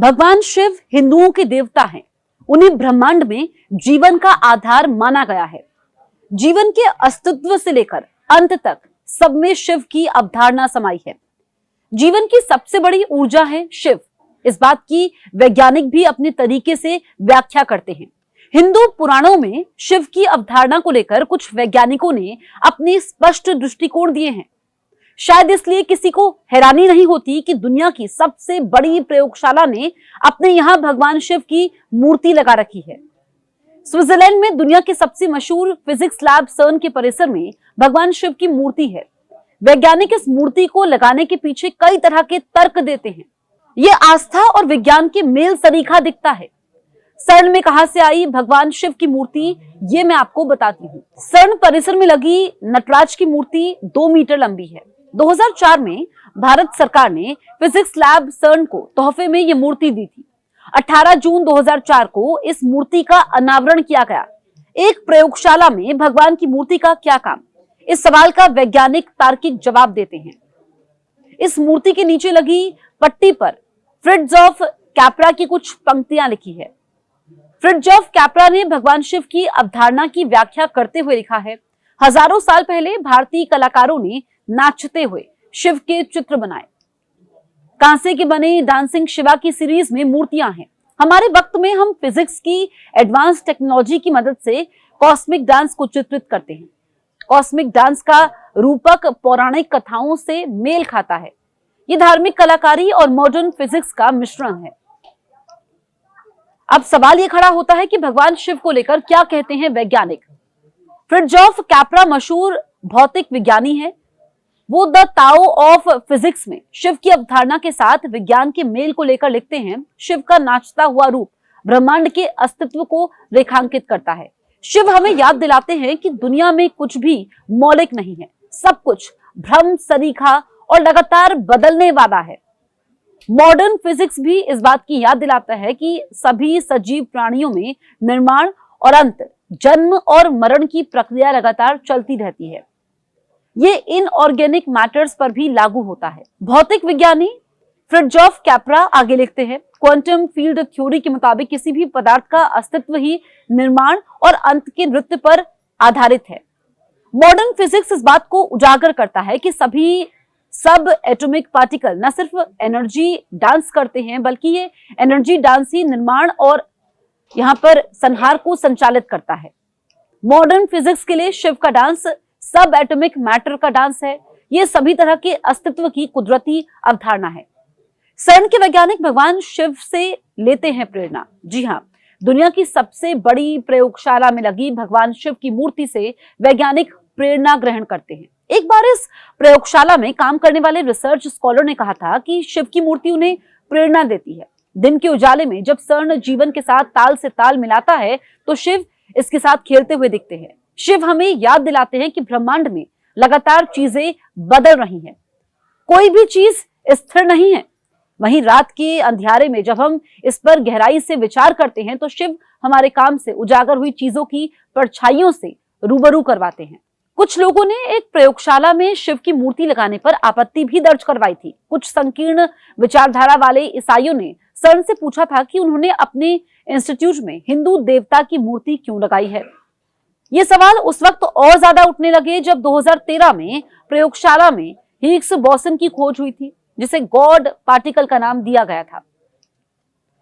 भगवान शिव हिंदुओं के देवता हैं। उन्हें ब्रह्मांड में जीवन का आधार माना गया है। जीवन के अस्तित्व से लेकर अंत तक सब में शिव की अवधारणा समाई है। जीवन की सबसे बड़ी ऊर्जा है शिव। इस बात की वैज्ञानिक भी अपने तरीके से व्याख्या करते हैं। हिंदू पुराणों में शिव की अवधारणा को लेकर कुछ वैज्ञानिकों ने अपने स्पष्ट दृष्टिकोण दिए हैं। शायद इसलिए किसी को हैरानी नहीं होती कि दुनिया की सबसे बड़ी प्रयोगशाला ने अपने यहां भगवान शिव की मूर्ति लगा रखी है। स्विट्जरलैंड में दुनिया के सबसे मशहूर फिजिक्स लैब सर्न के परिसर में भगवान शिव की मूर्ति है। वैज्ञानिक इस मूर्ति को लगाने के पीछे कई तरह के तर्क देते हैं। ये आस्था और विज्ञान के मेल सरीखा दिखता है। सर्न में कहां से आई भगवान शिव की मूर्ति, ये मैं आपको बताती हूँ। सर्न परिसर में लगी नटराज की मूर्ति 2 मीटर लंबी है। 2004 में भारत सरकार ने फिजिक्स लैब सर्न को तोहफे में ये मूर्ति दी थी। 18 जून 2004 को इस मूर्ति का अनावरण किया गया। एक प्रयोगशाला में भगवान की मूर्ति का क्या काम? इस सवाल का वैज्ञानिक तार्किक जवाब देते हैं। इस मूर्ति के नीचे लगी पट्टी पर फ्रिट्ज ऑफ कैप्रा की कुछ पंक्तियां लिखी है। फ्रिट्ज ऑफ कैप्रा ने भगवान शिव की अवधारणा की व्याख्या करते हुए लिखा है, हजारों साल पहले भारतीय कलाकारों ने नाचते हुए शिव के चित्र बनाए। कांसे के बने डांसिंग शिवा की सीरीज में मूर्तियां हैं। हमारे वक्त में हम फिजिक्स की एडवांस टेक्नोलॉजी की मदद से कॉस्मिक डांस को चित्रित करते हैं। कॉस्मिक डांस का रूपक पौराणिक कथाओं से मेल खाता है। ये धार्मिक कलाकारी और मॉडर्न फिजिक्स का मिश्रण है। अब सवाल ये खड़ा होता है कि भगवान शिव को लेकर क्या कहते हैं वैज्ञानिक। फ्रिट्ज ऑफ कैप्रा मशहूर भौतिक विज्ञानी है। वो द ताओ ऑफ फिजिक्स में शिव की अवधारणा के साथ विज्ञान के मेल को लेकर लिखते हैं, शिव का नाचता हुआ रूप ब्रह्मांड के अस्तित्व को रेखांकित करता है। शिव हमें याद दिलाते हैं कि दुनिया में कुछ भी मौलिक नहीं है, सब कुछ भ्रम, सरीखा और लगातार बदलने वाला है। मॉडर्न फिजिक्स भी इस बात की याद दिलाता है कि सभी सजीव प्राणियों में निर्माण और अंत, जन्म और मरण की प्रक्रिया लगातार चलती रहती है। ये इनऑर्गेनिक मैटर्स पर भी लागू होता है। भौतिक विज्ञानी फ्रिट्ज ऑफ कैप्रा आगे लिखते हैं, क्वांटम फील्ड थ्योरी के मुताबिक किसी भी पदार्थ का अस्तित्व ही निर्माण और अंत के नृत्य पर आधारित है। मॉडर्न फिजिक्स इस बात को उजागर करता है कि सभी सब एटॉमिक पार्टिकल न सिर्फ एनर्जी डांस करते हैं, बल्कि ये एनर्जी डांस ही निर्माण और यहाँ पर संहार को संचालित करता है। मॉडर्न फिजिक्स के लिए शिव का डांस सब एटॉमिक मैटर का डांस है। ये सभी तरह के अस्तित्व की कुदरती अवधारणा है। सर्न के वैज्ञानिक भगवान शिव से लेते हैं प्रेरणा। जी हाँ, दुनिया की सबसे बड़ी प्रयोगशाला में लगी भगवान शिव की मूर्ति से वैज्ञानिक प्रेरणा ग्रहण करते हैं। एक बार इस प्रयोगशाला में काम करने वाले रिसर्च स्कॉलर ने कहा था कि शिव की मूर्ति उन्हें प्रेरणा देती है। दिन के उजाले में जब सर्न जीवन के साथ ताल से ताल मिलाता है तो शिव इसके साथ खेलते हुए दिखते हैं। शिव हमें याद दिलाते हैं कि ब्रह्मांड में लगातार चीजें बदल रही हैं, कोई भी चीज स्थिर नहीं है। वहीं रात के अंधियारे में जब हम इस पर गहराई से विचार करते हैं तो शिव हमारे काम से उजागर हुई चीजों की परछाइयों से रूबरू करवाते हैं। कुछ लोगों ने एक प्रयोगशाला में शिव की मूर्ति लगाने पर आपत्ति भी दर्ज करवाई थी। कुछ संकीर्ण विचारधारा वाले ईसाइयों ने सर्न से पूछा था कि उन्होंने अपने इंस्टीट्यूट में हिंदू देवता की मूर्ति क्यों लगाई है। ये सवाल उस वक्त और ज्यादा उठने लगे जब 2013 में प्रयोगशाला में हिग्स बोसन की खोज हुई थी, जिसे गॉड पार्टिकल का नाम दिया गया था।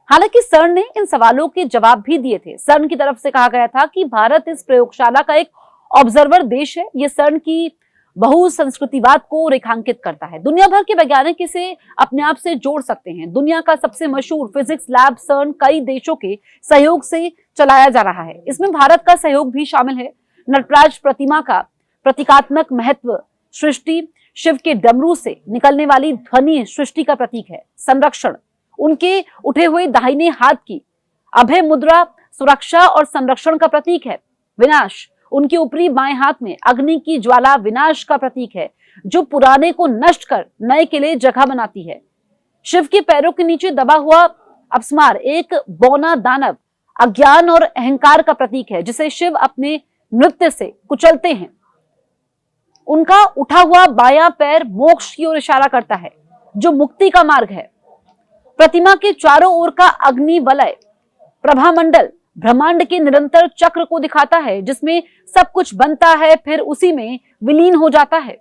हालांकि सर्न ने इन सवालों के जवाब भी दिए थे। सर्न की तरफ से कहा गया था कि भारत इस प्रयोगशाला का एक ऑब्जर्वर देश है। ये सर्न की बहुसंस्कृतिवाद को रेखांकित करता है। दुनिया भर के वैज्ञानिक इसे अपने आप से जोड़ सकते हैं। दुनिया का सबसे मशहूर फिजिक्स लैब सर्न कई देशों के सहयोग से चलाया जा रहा है। इसमें भारत का सहयोग भी शामिल है। नटराज प्रतिमा का प्रतीकात्मक महत्व सृष्टि, शिव के डमरू से निकलने वाली ध्वनि सृष्टि का प्रतीक है। संरक्षण, उनके उठे हुए दाहिने हाथ की अभय मुद्रा सुरक्षा और संरक्षण का प्रतीक है। विनाश, उनके ऊपरी बाएं हाथ में अग्नि की ज्वाला विनाश का प्रतीक है, जो पुराने को नष्ट कर नए के लिए जगह बनाती है। शिव के पैरों के नीचे दबा हुआ अपस्मार एक बौना दानव अज्ञान और अहंकार का प्रतीक है, जिसे शिव अपने नृत्य से कुचलते हैं। उनका उठा हुआ बायां पैर मोक्ष की ओर इशारा करता है, जो मुक्ति का मार्ग है। प्रतिमा के चारों ओर का अग्नि वलय प्रभामंडल ब्रह्मांड के निरंतर चक्र को दिखाता है, जिसमें सब कुछ बनता है फिर उसी में विलीन हो जाता है।